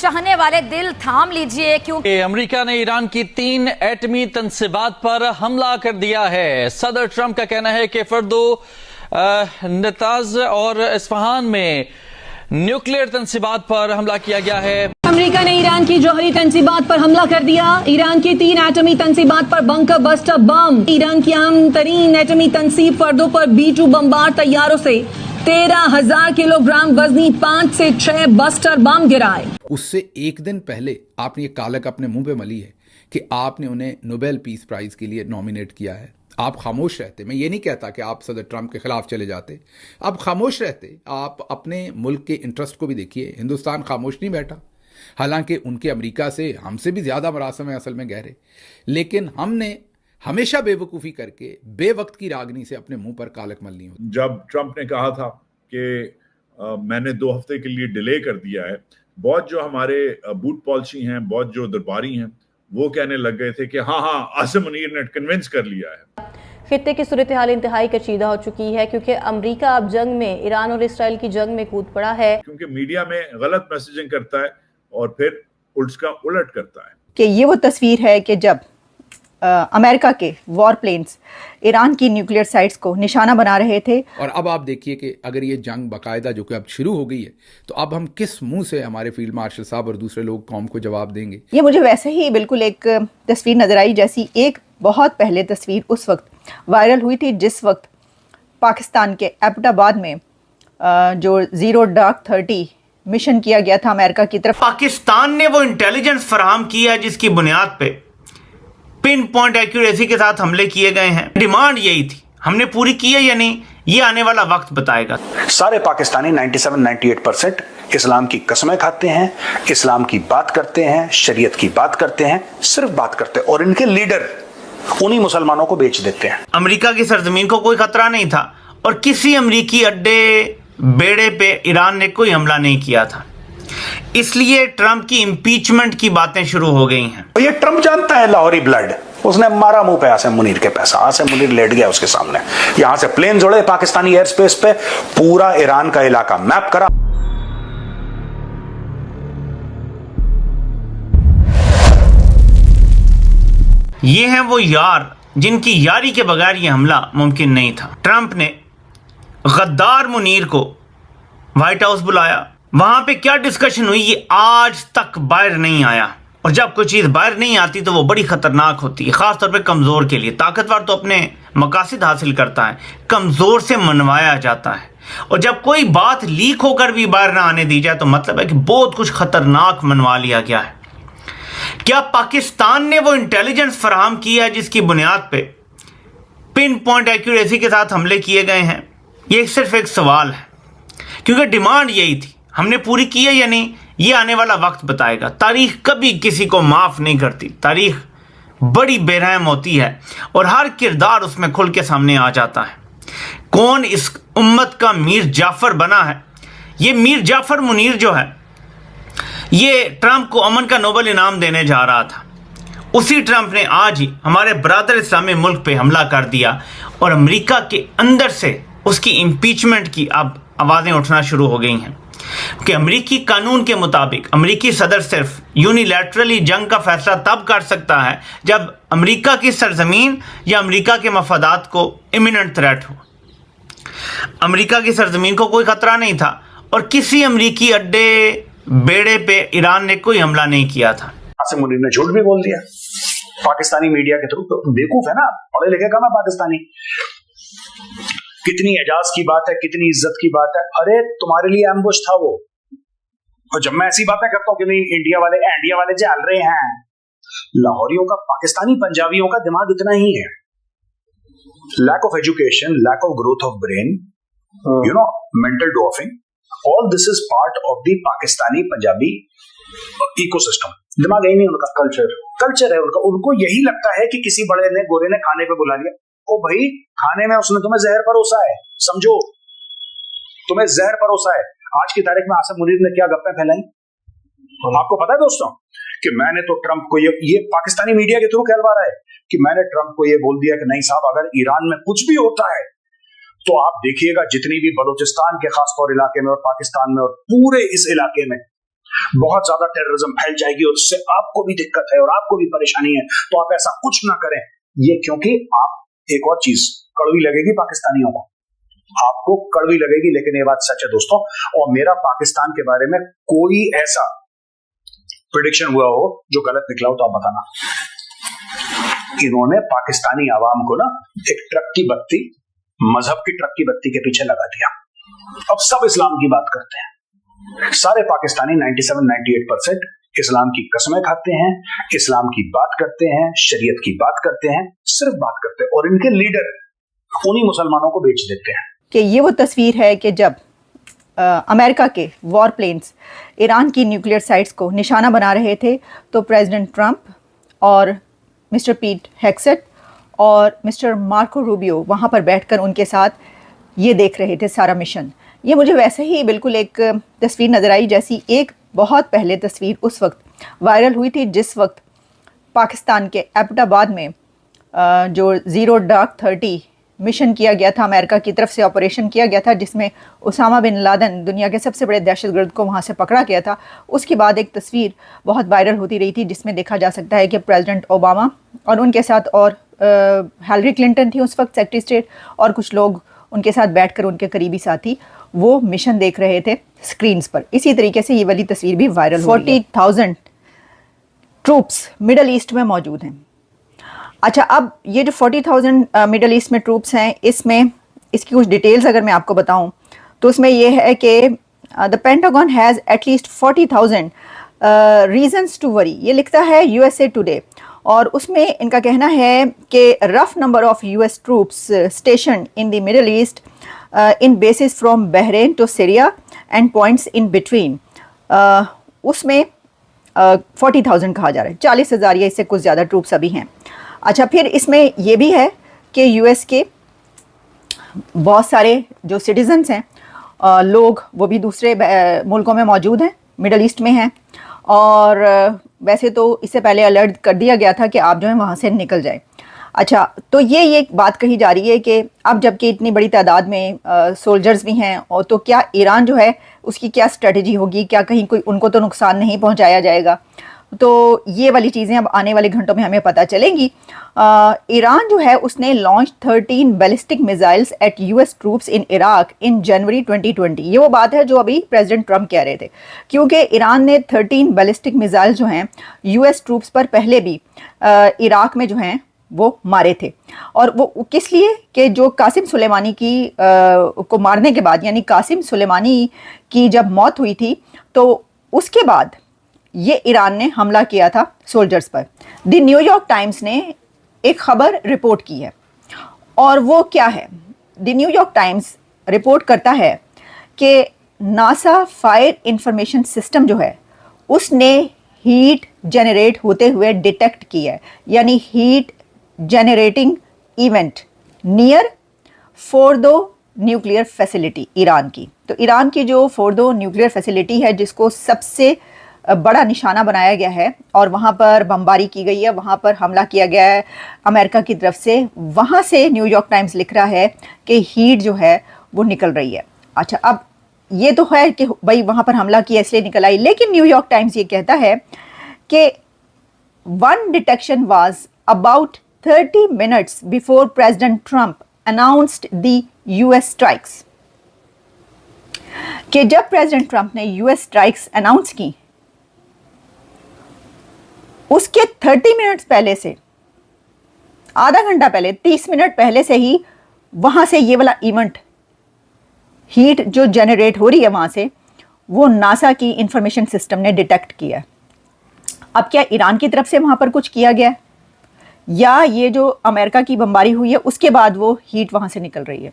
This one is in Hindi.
चाहने वाले दिल थाम लीजिए, क्योंकि अमेरिका ने ईरान की 3 एटमी तंसीबात पर हमला कर दिया है। सदर ट्रंप का कहना है कि फर्दो, नताज और इस्फहान में न्यूक्लियर तंसीबात पर हमला किया गया है। अमेरिका ने ईरान की जौहरी तंसीबात पर हमला कर दिया। ईरान की 3 एटमी तंसीबात पर बंकर बस्टर बम। ईरान की आम तरीन एटमी तंसीब फर्दों पर B-2 बमबार तैयारों से 13,000 किलोग्राम वजनी 5 से 6 बस्टर बम गिराए। उससे एक दिन पहले आपने ये कालक अपने मुंह पे मली है कि आपने उन्हें नोबेल पीस प्राइज के लिए नॉमिनेट किया है। आप खामोश रहते। मैं ये नहीं कहता कि आप सदर ट्रंप के खिलाफ चले जाते, आप खामोश रहते। आप अपने मुल्क के इंटरेस्ट को भी देखिए। हिंदुस्तान खामोश नहीं बैठा, हालांकि उनके अमेरिका से हमसे भी ज़्यादा मरासम है असल में गहरे, लेकिन हमने हमेशा बेवकूफ़ी करके बेवक्त की रागनी से अपने मुंह पर कालक मल ली होती। जब ट्रंप ने कहा था कि मैंने 2 हफ्ते के लिए डिले कर दिया है, बहुत जो हमारे बूट पॉलिसी हैं, बहुत जो दरबारी हैं, वो कहने लग गए थे कि हाँ आसिम मुनीर ने कन्विंस कर लिया है। खित्ते की सूरत हाल इंतहाई कशीदा हो चुकी है, क्योंकि अमेरिका अब जंग में, ईरान और इसराइल की जंग में कूद पड़ा है, क्योंकि मीडिया में गलत मैसेजिंग करता है और फिर उसका उलट करता है। कि ये वो तस्वीर है कि जब अमेरिका के वॉर प्लेन्स ईरान की न्यूक्लियर साइट्स को निशाना बना रहे थे। और अब आप देखिए कि अगर ये जंग बाकायदा जो कि अब शुरू हो गई है, तो अब हम किस मुंह से हमारे फील्ड मार्शल साहब और दूसरे लोग कौम को जवाब देंगे। ये मुझे वैसे ही बिल्कुल एक तस्वीर नज़र आई जैसी एक बहुत पहले तस्वीर उस वक्त वायरल हुई थी जिस वक्त पाकिस्तान के एबटाबाद में जो ज़ीरो डार्क 30 मिशन किया गया था अमेरिका की तरफ। पाकिस्तान ने वो इंटेलिजेंस फराहम किया जिसकी बुनियाद पे पिन पॉइंट एक्यूरेसी के साथ हमले किए गए हैं। डिमांड यही थी, हमने पूरी की है या नहीं, ये आने वाला वक्त बताएगा। सारे पाकिस्तानी 97-98% इस्लाम की कसमें खाते हैं, इस्लाम की बात करते हैं, शरीयत की बात करते हैं, सिर्फ बात करते हैं, और इनके लीडर उन्हीं मुसलमानों को बेच देते हैं। अमेरिका की सरजमीन को कोई खतरा नहीं था और किसी अमेरिकी अड्डे बेड़े पे ईरान ने कोई हमला नहीं किया था, इसलिए ट्रंप की इंपीचमेंट की बातें शुरू हो गई हैं। ये ट्रंप जानता है लाहौरी ब्लड, उसने मारा मुंह पे आसिम मुनीर के पैसा। आसिम मुनीर लेट गया उसके सामने, यहां से प्लेन जोड़े पाकिस्तानी एयर स्पेस पे, पूरा ईरान का इलाका मैप करा। ये हैं वो यार जिनकी यारी के बगैर ये हमला मुमकिन नहीं था। ट्रंप ने गद्दार मुनीर को व्हाइट हाउस बुलाया, वहां पे क्या डिस्कशन हुई ये आज तक बाहर नहीं आया, और जब कोई चीज़ बाहर नहीं आती तो वो बड़ी ख़तरनाक होती है, ख़ासतौर पे कमज़ोर के लिए। ताकतवर तो अपने मकासद हासिल करता है, कमज़ोर से मनवाया जाता है, और जब कोई बात लीक होकर भी बाहर ना आने दी जाए तो मतलब है कि बहुत कुछ ख़तरनाक मनवा लिया गया है। क्या पाकिस्तान ने वो इंटेलिजेंस फराहम किया जिसकी बुनियाद पे पिन पॉइंट एक्यूरेसी के साथ हमले किए गए हैं? ये सिर्फ एक सवाल है, क्योंकि डिमांड यही थी, हमने पूरी की है या नहीं, ये आने वाला वक्त बताएगा। तारीख कभी किसी को माफ़ नहीं करती, तारीख बड़ी बेरहम होती है और हर किरदार उसमें खुल के सामने आ जाता है। कौन इस उम्मत का मीर जाफ़र बना है? ये मीर जाफ़र मुनीर जो है, ये ट्रंप को अमन का नोबेल इनाम देने जा रहा था। उसी ट्रंप ने आज ही हमारे बरादर इस्लामी मुल्क पे हमला कर दिया और अमेरिका के अंदर से उसकी इम्पीचमेंट की अब आवाज़ें उठना शुरू हो गई हैं कि अमेरिकी कानून के मुताबिक अमेरिकी सदर सिर्फ यूनिलैटरली जंग का फैसला तब कर सकता है जब अमेरिका की सरजमीन या अमेरिका के मफादात को इमिनेंट थ्रेट हो। अमेरिका की सरजमीन को कोई खतरा नहीं था और किसी अमेरिकी अड्डे बेड़े पे ईरान ने कोई हमला नहीं किया था। आसिम मुनीर ने झूठ भी बोल दिया पाकिस्तानी मीडिया के थ्रू। तो बेवकूफ है ना, पढ़े लिखे कम है पाकिस्तानी। कितनी एजाज की बात है, कितनी इज्जत की बात है। अरे तुम्हारे लिए एम्बुश था वो। और जब मैं ऐसी बातें करता हूँ कि नहीं इंडिया वाले जाल रहे हैं, लाहौरियों का, पाकिस्तानी पंजाबियों का दिमाग इतना ही है। Lack of education, lack of growth of brain, mental doffing, all this is part of the Pakistani Punjabi ecosystem. दिमाग यही नहीं उनका, कल्चर है उनका। उनको यही लगता है कि किसी बड़े ने, गोरे ने खाने पे बुला लिया। ओ भाई, खाने में उसने तुम्हें जहर परोसा है, समझो, तुम्हें जहर परोसा है। आज की तारीख में आसिम मुनीर ने क्या गप्पे फैलाई आपको पता है दोस्तों, कि मैंने तो ट्रंप को ये पाकिस्तानी मीडिया के थ्रू कहलवा रहा है कि मैंने ट्रंप को ये बोल दिया कि नहीं साहब, अगर ईरान में कुछ भी होता है तो आप देखिएगा जितनी भी बलूचिस्तान के खासतौर इलाके में और पाकिस्तान में और पूरे इस इलाके में बहुत ज्यादा टेररिज्म फैल जाएगी और उससे आपको भी दिक्कत है और आपको भी परेशानी है, तो आप ऐसा कुछ ना करें। ये क्योंकि आप एक और चीज कड़वी लगेगी पाकिस्तानियों को, आपको कड़वी लगेगी, लेकिन ये बात सच है दोस्तों। और मेरा पाकिस्तान के बारे में कोई ऐसा प्रेडिक्शन हुआ हो जो गलत निकला हो तो आप बताना। इन्होंने पाकिस्तानी आवाम को ना एक ट्रक की बत्ती, मजहब की ट्रक की बत्ती के पीछे लगा दिया। अब सब इस्लाम की बात करते हैं, सारे पाकिस्तानी 97-98% इस्लाम की कसमें खाते हैं, इस्लाम की बात करते हैं, शरीयत की बात करते हैं, सिर्फ बात करते हैं, और इनके लीडर उन्हीं मुसलमानों को बेच देते हैं। कि ये वो तस्वीर है कि जब अमेरिका के वॉर प्लेन्स ईरान की न्यूक्लियर साइट्स को निशाना बना रहे थे, तो प्रेसिडेंट ट्रंप और मिस्टर पीट हेग्सेट और मिस्टर मार्को रूबियो वहाँ पर बैठकर उनके साथ ये देख रहे थे सारा मिशन। ये मुझे वैसे ही बिल्कुल एक तस्वीर नज़र आई जैसी एक बहुत पहले तस्वीर उस वक्त वायरल हुई थी जिस वक्त पाकिस्तान के एबटाबाद में जो ज़ीरो डार्क 30 मिशन किया गया था, अमेरिका की तरफ से ऑपरेशन किया गया था, जिसमें उसामा बिन लादेन दुनिया के सबसे बड़े दहशतगर्द को वहाँ से पकड़ा गया था। उसके बाद एक तस्वीर बहुत वायरल होती रही थी जिसमें देखा जा सकता है कि प्रेसिडेंट ओबामा और उनके साथ और हिलरी क्लिंटन थी उस वक्त सेक्रेटरी स्टेट, और कुछ लोग उनके साथ बैठकर उनके करीबी साथी वो मिशन देख रहे थे स्क्रीन्स पर। इसी तरीके से ये वाली तस्वीर भी वायरल हुई है। 40,000 ट्रूप्स मिडल ईस्ट में मौजूद हैं। अच्छा, अब ये जो 40,000 मिडल ईस्ट में ट्रूप्स हैं, इसमें इसकी कुछ डिटेल्स अगर मैं आपको बताऊं तो उसमें यह है कि the Pentagon has at least 40,000 reasons to worry, ये लिखता है USA टुडे, और उसमें इनका कहना है कि rough number of US troops station in the Middle East in bases from Bahrain to Syria and points in between, उसमें 40,000 कहा जा रहा है, 40,000 या इससे कुछ ज़्यादा ट्रूप्स अभी हैं। अच्छा, फिर इसमें यह भी है कि US के बहुत सारे जो सिटीजन्स हैं लोग, वो भी दूसरे मुल्कों में मौजूद हैं, मिडल ईस्ट में हैं, और वैसे तो इससे पहले अलर्ट कर दिया गया था कि आप जो है वहाँ से निकल जाएं। अच्छा, तो ये बात कही जा रही है कि अब जबकि इतनी बड़ी तादाद में सोल्जर्स भी हैं, और तो क्या ईरान जो है उसकी क्या स्ट्रेटजी होगी, क्या कहीं कोई उनको तो नुकसान नहीं पहुंचाया जाएगा, तो ये वाली चीज़ें अब आने वाले घंटों में हमें पता चलेंगी। ईरान जो है उसने launch 13 ballistic missiles at US troops in Iraq in January 2020। ये वो बात है जो अभी प्रेसिडेंट ट्रंप कह रहे थे, क्योंकि ईरान ने 13 बैलिस्टिक मिसाइल जो हैं US ट्रूप्स पर पहले भी इराक में जो हैं वो मारे थे। और वो किस लिए कि जो कासिम सुलेमानी की को मारने के बाद, यानी कासिम सुलेमानी की जब मौत हुई थी तो उसके बाद ये ईरान ने हमला किया था सोल्जर्स पर। द न्यूयॉर्क टाइम्स ने एक खबर रिपोर्ट की है, और वो क्या है, द न्यूयॉर्क टाइम्स रिपोर्ट करता है कि नासा फायर इंफॉर्मेशन सिस्टम जो है उसने हीट जनरेट होते हुए डिटेक्ट किया है, यानी heat generating event near Fordow nuclear facility Iran की। तो ईरान की जो फोर्दो न्यूक्लियर फैसिलिटी है जिसको सबसे बड़ा निशाना बनाया गया है और वहाँ पर बमबारी की गई है, वहाँ पर हमला किया गया है अमेरिका की तरफ से, वहाँ से न्यूयॉर्क टाइम्स लिख रहा है कि हीट जो है वो निकल रही है। अच्छा, अब ये तो है कि भाई वहाँ पर हमला किया इसलिए निकल आई, लेकिन न्यूयॉर्क टाइम्स ये कहता है कि one detection was about 30 minutes before President Trump announced the US strikes, कि जब प्रेसिडेंट ट्रंप ने US स्ट्राइक्स अनाउंस की उसके 30 मिनट्स पहले से, आधा घंटा पहले, 30 मिनट पहले से ही वहां से ये वाला इवेंट हीट जो जनरेट हो रही है वहां से, वो नासा की इंफॉर्मेशन सिस्टम ने डिटेक्ट किया। अब क्या ईरान की तरफ से वहां पर कुछ किया गया, या ये जो अमेरिका की बमबारी हुई है उसके बाद वो हीट वहां से निकल रही है?